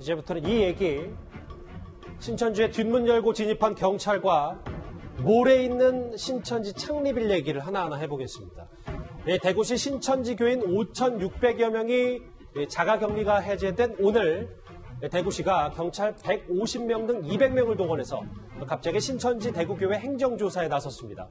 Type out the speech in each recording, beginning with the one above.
이제부터는 이 얘기, 신천지의 뒷문 열고 진입한 경찰과 모래 있는 신천지 창립일 얘기를 하나하나 해보겠습니다. 대구시 신천지 교인 5,600여 명이 자가격리가 해제된 오늘 대구시가 경찰 150명 등 200명을 동원해서 갑자기 신천지 대구교회 행정조사에 나섰습니다.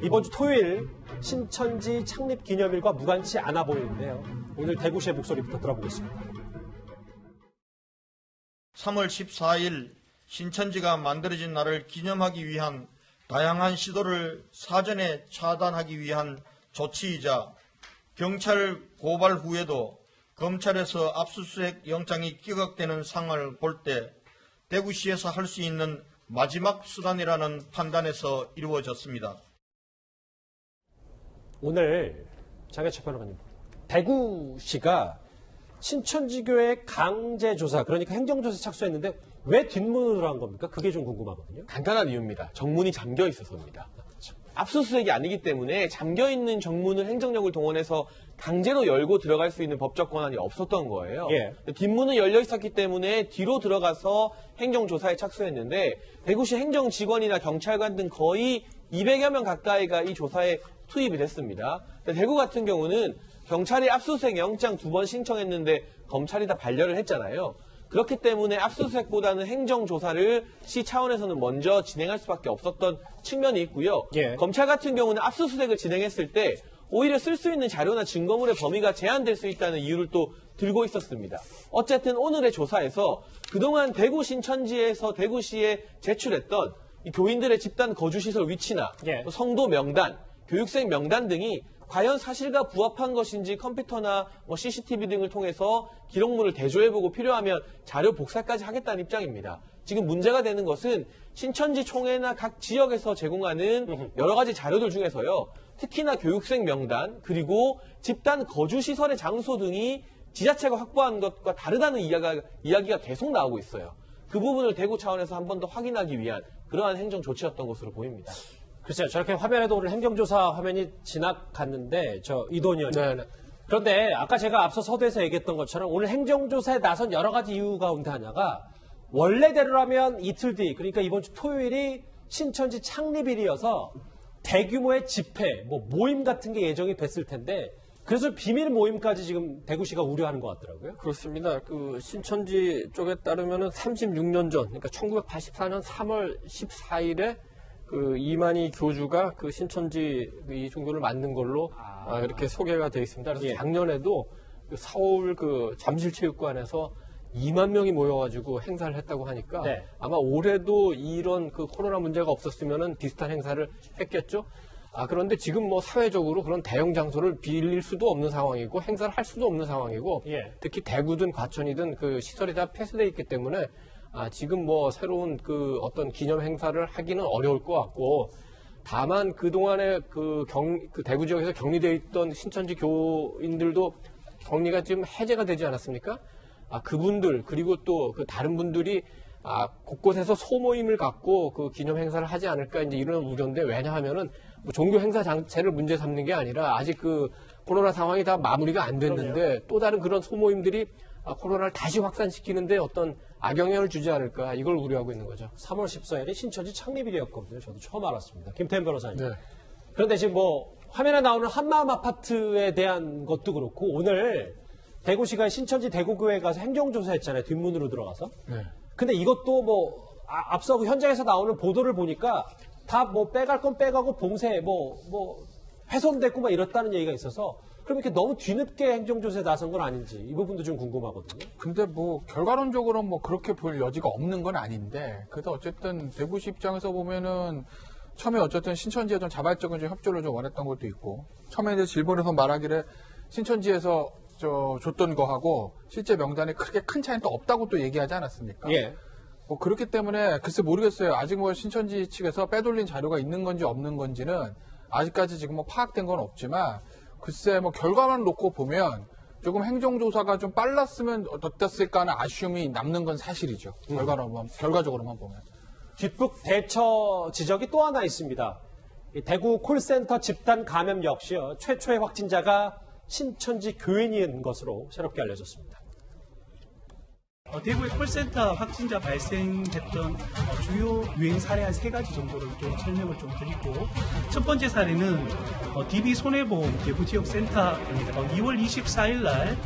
이번 주 토요일 신천지 창립 기념일과 무관치 않아 보이는데요. 오늘 대구시의 목소리부터 들어보겠습니다. 3월 14일 신천지가 만들어진 날을 기념하기 위한 다양한 시도를 사전에 차단하기 위한 조치이자 경찰 고발 후에도 검찰에서 압수수색 영장이 기각되는 상황을 볼 때 대구시에서 할 수 있는 마지막 수단이라는 판단에서 이루어졌습니다. 오늘 장혜철 변호사님, 대구시가 신천지교회 강제조사, 그러니까 행정조사에 착수했는데 왜 뒷문으로 한 겁니까? 그게 좀 궁금하거든요. 간단한 이유입니다. 정문이 잠겨 있어서입니다. 압수수색이 아니기 때문에 잠겨있는 정문을 행정력을 동원해서 강제로 열고 들어갈 수 있는 법적 권한이 없었던 거예요. 예. 뒷문은 열려 있었기 때문에 뒤로 들어가서 행정조사에 착수했는데 대구시 행정직원이나 경찰관 등 거의 200여 명 가까이가 이 조사에 투입이 됐습니다. 대구 같은 경우는 경찰이 압수수색 영장 2번 신청했는데 검찰이 다 반려를 했잖아요. 그렇기 때문에 압수수색보다는 행정조사를 시 차원에서는 먼저 진행할 수밖에 없었던 측면이 있고요. 예. 검찰 같은 경우는 압수수색을 진행했을 때 오히려 쓸 수 있는 자료나 증거물의 범위가 제한될 수 있다는 이유를 또 들고 있었습니다. 어쨌든 오늘의 조사에서 그동안 대구 신천지에서 대구시에 제출했던 이 교인들의 집단 거주시설 위치나 예. 또 성도 명단, 교육생 명단 등이 과연 사실과 부합한 것인지 컴퓨터나 CCTV 등을 통해서 기록물을 대조해보고 필요하면 자료 복사까지 하겠다는 입장입니다. 지금 문제가 되는 것은 신천지 총회나 각 지역에서 제공하는 여러 가지 자료들 중에서요. 특히나 교육생 명단 그리고 집단 거주시설의 장소 등이 지자체가 확보한 것과 다르다는 이야기가 계속 나오고 있어요. 그 부분을 대구 차원에서 한 번 더 확인하기 위한 그러한 행정 조치였던 것으로 보입니다. 글쎄요, 저렇게 화면에도 오늘 행정조사 화면이 지나갔는데, 이돈 의원님. 네네. 그런데 아까 제가 앞서 서두에서 얘기했던 것처럼 오늘 행정조사에 나선 여러 가지 이유 가운데 하나가 원래대로라면 이틀 뒤, 그러니까 이번 주 토요일이 신천지 창립일이어서 대규모의 집회, 모임 같은 게 예정이 됐을 텐데, 그래서 비밀 모임까지 지금 대구시가 우려하는 것 같더라고요. 그렇습니다. 그 신천지 쪽에 따르면은 36년 전, 그러니까 1984년 3월 14일에 그 이만희 교주가 그 신천지 이 종교를 만든 걸로 이렇게 소개가 되어 있습니다. 그래서 예. 작년에도 그 서울 그 잠실체육관에서 2만 명이 모여가지고 행사를 했다고 하니까 네. 아마 올해도 이런 그 코로나 문제가 없었으면은 비슷한 행사를 했겠죠. 그런데 지금 사회적으로 그런 대형 장소를 빌릴 수도 없는 상황이고 행사를 할 수도 없는 상황이고 예. 특히 대구든 과천이든 그 시설이 다 폐쇄되어 있기 때문에 지금 새로운 그 어떤 기념 행사를 하기는 어려울 것 같고 다만 그동안에 그 대구 지역에서 격리되어 있던 신천지 교인들도 격리가 지금 해제가 되지 않았습니까? 그분들 그리고 또 그 다른 분들이 곳곳에서 소모임을 갖고 그 기념 행사를 하지 않을까 이제 이런 우려인데 왜냐하면은 종교 행사 자체를 문제 삼는 게 아니라 아직 그 코로나 상황이 다 마무리가 안 됐는데 그럼요. 또 다른 그런 소모임들이 코로나를 다시 확산시키는데 어떤 악영향을 주지 않을까 이걸 우려하고 있는 거죠. 3월 14일이 신천지 창립일이었거든요. 저도 처음 알았습니다. 김태현 변호사님. 네. 그런데 지금 화면에 나오는 한마음 아파트에 대한 것도 그렇고 오늘 대구시가 신천지 대구교회 가서 행정조사했잖아요. 뒷문으로 들어가서. 네. 근데 이것도 앞서 현장에서 나오는 보도를 보니까 다 빼갈 건 빼가고 봉쇄 훼손됐고 이렇다는 얘기가 있어서 그럼 이렇게 너무 뒤늦게 행정조사에 나선 건 아닌지 이 부분도 좀 궁금하거든요. 근데 결과론적으로 그렇게 볼 여지가 없는 건 아닌데 그래도 어쨌든 대구시 입장에서 보면은 처음에 어쨌든 신천지에 좀 자발적인 협조를 좀 원했던 것도 있고 처음에 이제 일본에서 말하기를 신천지에서 줬던 거하고 실제 명단에 그렇게 큰 차이는 또 없다고 또 얘기하지 않았습니까? 예. 그렇기 때문에 글쎄 모르겠어요. 아직 신천지 측에서 빼돌린 자료가 있는 건지 없는 건지는 아직까지 지금 파악된 건 없지만 글쎄 결과만 놓고 보면 조금 행정조사가 좀 빨랐으면 어땠을까 하는 아쉬움이 남는 건 사실이죠. 결과적으로만 보면. 뒷북 대처 지적이 또 하나 있습니다. 이 대구 콜센터 집단 감염 역시요. 최초의 확진자가 신천지 교인인 것으로 새롭게 알려졌습니다. 대구의 콜센터 확진자 발생했던 주요 유행 사례 한 3가지 정도를 좀 설명을 좀 드리고, 첫 번째 사례는 DB 손해보험 대구지역센터입니다. 2월 24일 날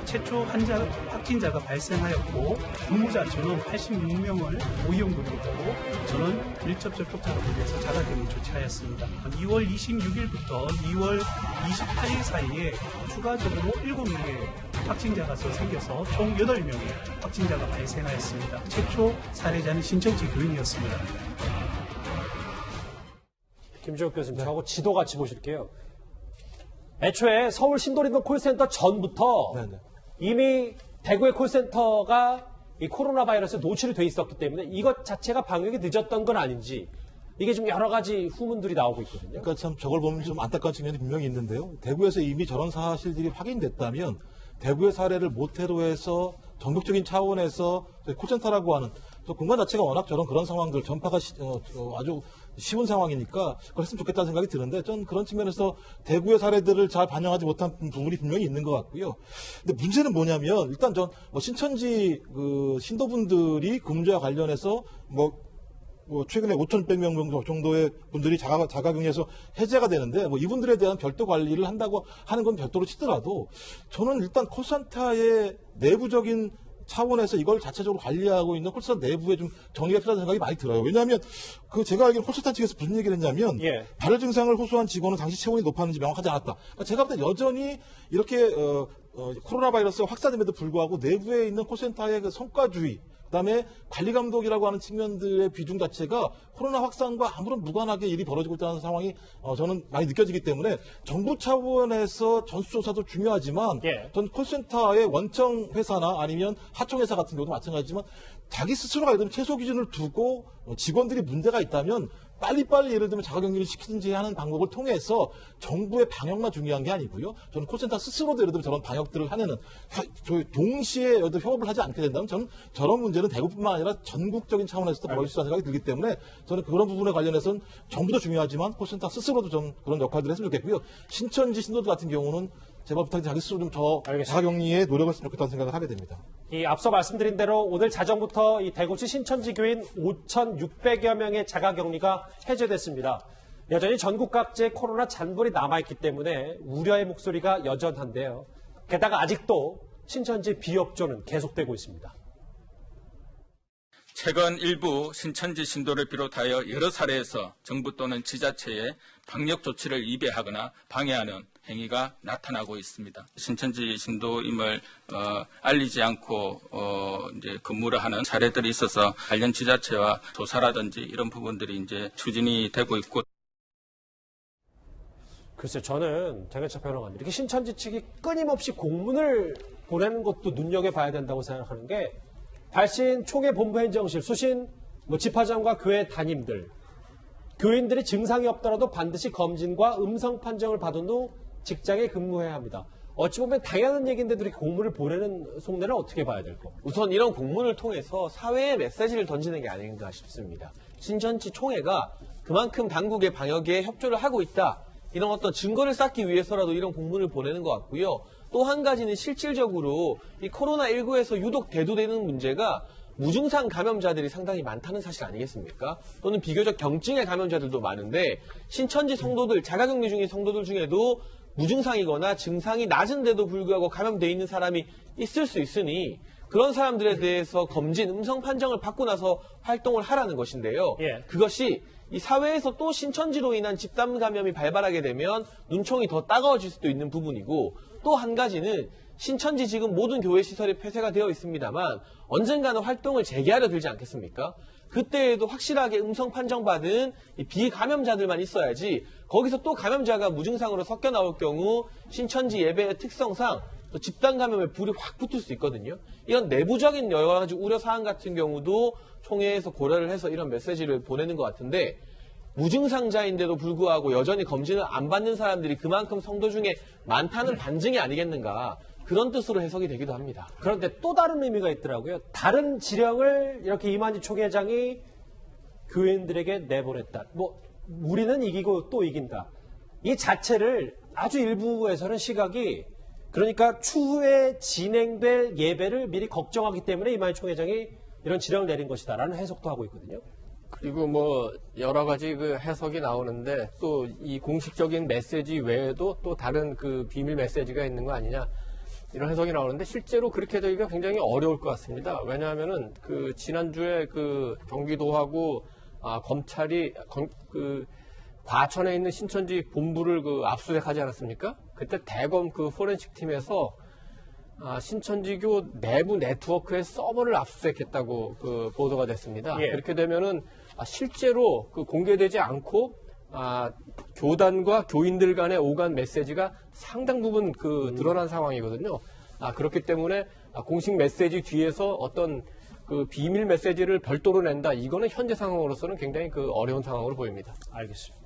최초 확진자가 발생하였고, 근무자 전원 86명을 고위험군으로 전원 밀접 접촉자로 대해서 자가격리 조치하였습니다. 2월 26일부터 2월 28일 사이에 추가적으로 7명의 확진자가 더 생겨서 총 8명의 확진자가 발생하였습니다. 최초 사례자는 신천지 교인이었습니다. 김재욱 교수님, 저하고 지도 같이 보실게요. 애초에 서울 신도림동 콜센터 전부터 이미 대구의 콜센터가 이 코로나 바이러스에 노출이 돼 있었기 때문에 이것 자체가 방역이 늦었던 건 아닌지, 이게 좀 여러 가지 후문들이 나오고 있거든요. 그러니까 참 저걸 보면 좀 안타까운 측면이 분명히 있는데요. 대구에서 이미 저런 사실들이 확인됐다면 대구의 사례를 모태로 해서 전국적인 차원에서 콜센터라고 하는 공간 자체가 워낙 그런 상황들 전파가 아주 쉬운 상황이니까 그걸 했으면 좋겠다는 생각이 드는데, 전 그런 측면에서 대구의 사례들을 잘 반영하지 못한 부분이 분명히 있는 것 같고요. 근데 문제는 뭐냐면, 일단 신천지 신도분들이 그 문제와 관련해서 최근에 5,100명 정도의 분들이 자가격리에서 해제가 되는데, 이분들에 대한 별도 관리를 한다고 하는 건 별도로 치더라도, 저는 일단 콜센터의 내부적인 차원에서 이걸 자체적으로 관리하고 있는 콜센터 내부에 좀 정리가 필요하다는 생각이 많이 들어요. 왜냐하면 제가 알기로는 콜센터 측에서 무슨 얘기를 했냐면, 발열 증상을 호소한 직원은 당시 체온이 높았는지 명확하지 않았다. 그러니까 제가 볼 때 여전히 이렇게 코로나 바이러스가 확산됨에도 불구하고 내부에 있는 콜센터의 그 성과주의, 그다음에 관리 감독이라고 하는 측면들의 비중 자체가 코로나 확산과 아무런 무관하게 일이 벌어지고 있다는 상황이 저는 많이 느껴지기 때문에, 정부 차원에서 전수조사도 중요하지만 전 콜센터의 원청 회사나 아니면 하청 회사 같은 경우도 마찬가지지만, 자기 스스로가 예를 들면 최소 기준을 두고 직원들이 문제가 있다면 빨리빨리 예를 들면 자가격리를 시키든지 하는 방법을 통해서 정부의 방역만 중요한 게 아니고요. 저는 콜센터 스스로도 예를 들면 저런 방역들을 하려는, 동시에 협업을 하지 않게 된다면 저는 저런 문제는 대구뿐만 아니라 전국적인 차원에서도 벌어질 수 있다는 생각이 들기 때문에, 저는 그런 부분에 관련해서는 정부도 중요하지만 콜센터 스스로도 좀 그런 역할들을 했으면 좋겠고요. 신천지 신도들 같은 경우는 제발 부탁드리 자기 스스로 좀 더 자가격리에 노력을 했으면 좋겠다는 생각을 하게 됩니다. 이 앞서 말씀드린 대로 오늘 자정부터 이 대구시 신천지 교인 5,600여 명의 자가격리가 해제됐습니다. 여전히 전국 각지에 코로나 잔불이 남아있기 때문에 우려의 목소리가 여전한데요. 게다가 아직도 신천지 비협조는 계속되고 있습니다. 최근 일부 신천지 신도를 비롯하여 여러 사례에서 정부 또는 지자체의 방역 조치를 위배하거나 방해하는 행위가 나타나고 있습니다. 신천지 신도임을 알리지 않고 이제 근무를 하는 사례들이 있어서 관련 지자체와 조사라든지 이런 부분들이 이제 추진이 되고 있고. 글쎄, 저는 장현철 평론가님, 이렇게 신천지 측이 끊임없이 공문을 보내는 것도 눈여겨봐야 된다고 생각하는 게, 발신 총회 본부 행정실, 수신 집화장과 교회 담임들, 교인들이 증상이 없더라도 반드시 검진과 음성 판정을 받은 후 직장에 근무해야 합니다. 어찌 보면 당연한 얘기인데도 이렇게 공문을 보내는 속내를 어떻게 봐야 될까? 우선 이런 공문을 통해서 사회에 메시지를 던지는 게 아닌가 싶습니다. 신천지 총회가 그만큼 당국의 방역에 협조를 하고 있다, 이런 어떤 증거를 쌓기 위해서라도 이런 공문을 보내는 것 같고요. 또 한 가지는 실질적으로 이 코로나19에서 유독 대두되는 문제가 무증상 감염자들이 상당히 많다는 사실 아니겠습니까? 또는 비교적 경증의 감염자들도 많은데, 신천지 성도들, 자가격리 중인 성도들 중에도 무증상이거나 증상이 낮은데도 불구하고 감염돼 있는 사람이 있을 수 있으니, 그런 사람들에 대해서 검진, 음성 판정을 받고 나서 활동을 하라는 것인데요. 그것이 이 사회에서 또 신천지로 인한 집단 감염이 발발하게 되면 눈총이 더 따가워질 수도 있는 부분이고, 또 한 가지는 신천지 지금 모든 교회 시설이 폐쇄가 되어 있습니다만 언젠가는 활동을 재개하려 들지 않겠습니까? 그때에도 확실하게 음성 판정받은 이 비감염자들만 있어야지, 거기서 또 감염자가 무증상으로 섞여 나올 경우 신천지 예배의 특성상 또 집단 감염에 불이 확 붙을 수 있거든요. 이런 내부적인 여러 가지 우려사항 같은 경우도 총회에서 고려를 해서 이런 메시지를 보내는 것 같은데, 무증상자인데도 불구하고 여전히 검진을 안 받는 사람들이 그만큼 성도 중에 많다는 반증이 아니겠는가, 그런 뜻으로 해석이 되기도 합니다. 그런데 또 다른 의미가 있더라고요. 다른 지령을 이렇게 이만희 총회장이 교인들에게 내보냈다. 우리는 이기고 또 이긴다. 이 자체를 아주 일부에서는 시각이 그러니까 추후에 진행될 예배를 미리 걱정하기 때문에 이만희 총회장이 이런 지령을 내린 것이다라는 해석도 하고 있거든요. 그리고 뭐 여러 가지 그 해석이 나오는데 또 이 공식적인 메시지 외에도 또 다른 그 비밀 메시지가 있는 거 아니냐 이런 해석이 나오는데 실제로 그렇게 되기가 굉장히 어려울 것 같습니다. 왜냐하면은 그 지난주에 그 경기도하고 검찰이 그 과천에 있는 신천지 본부를 그 압수수색하지 않았습니까? 그때 대검 그 포렌식 팀에서 신천지교 내부 네트워크의 서버를 압수수색했다고 그 보도가 됐습니다. 예. 그렇게 되면은 실제로 그 공개되지 않고 교단과 교인들 간의 오간 메시지가 상당 부분 그 드러난 상황이거든요. 그렇기 때문에 공식 메시지 뒤에서 어떤 그 비밀 메시지를 별도로 낸다. 이거는 현재 상황으로서는 굉장히 그 어려운 상황으로 보입니다. 알겠습니다.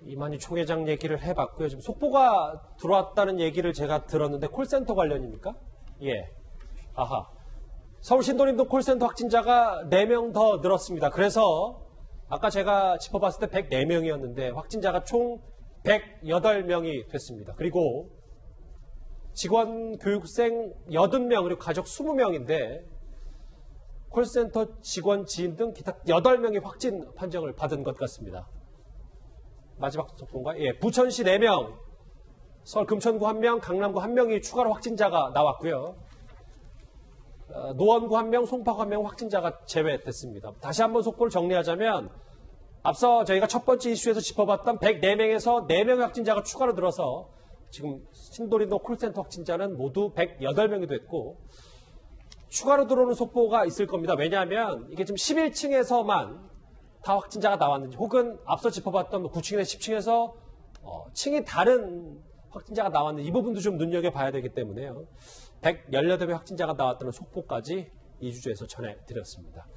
이만희 총회장 얘기를 해봤고요. 지금 속보가 들어왔다는 얘기를 제가 들었는데 콜센터 관련입니까? 예. 아하. 서울 신도림동 콜센터 확진자가 4명 더 늘었습니다. 그래서 아까 제가 짚어봤을 때 104명이었는데 확진자가 총 108명이 됐습니다. 그리고 직원 교육생 80명 그리고 가족 20명인데 콜센터 직원 지인 등 기타 8명이 확진 판정을 받은 것 같습니다. 마지막 속보인가요? 예, 부천시 4명, 서울 금천구 1명, 강남구 1명이 추가로 확진자가 나왔고요. 노원구 1명, 송파구 1명 확진자가 제외됐습니다. 다시 한번 속보를 정리하자면 앞서 저희가 첫 번째 이슈에서 짚어봤던 104명에서 4명의 확진자가 추가로 들어서 지금 신도림동 콜센터 확진자는 모두 108명이 됐고 추가로 들어오는 속보가 있을 겁니다. 왜냐하면 이게 지금 11층에서만 다 확진자가 나왔는지 혹은 앞서 짚어봤던 9층이나 10층에서 층이 다른 확진자가 나왔는지 이 부분도 좀 눈여겨봐야 되기 때문에요. 118의 확진자가 나왔다는 속보까지 2주에서 전해드렸습니다.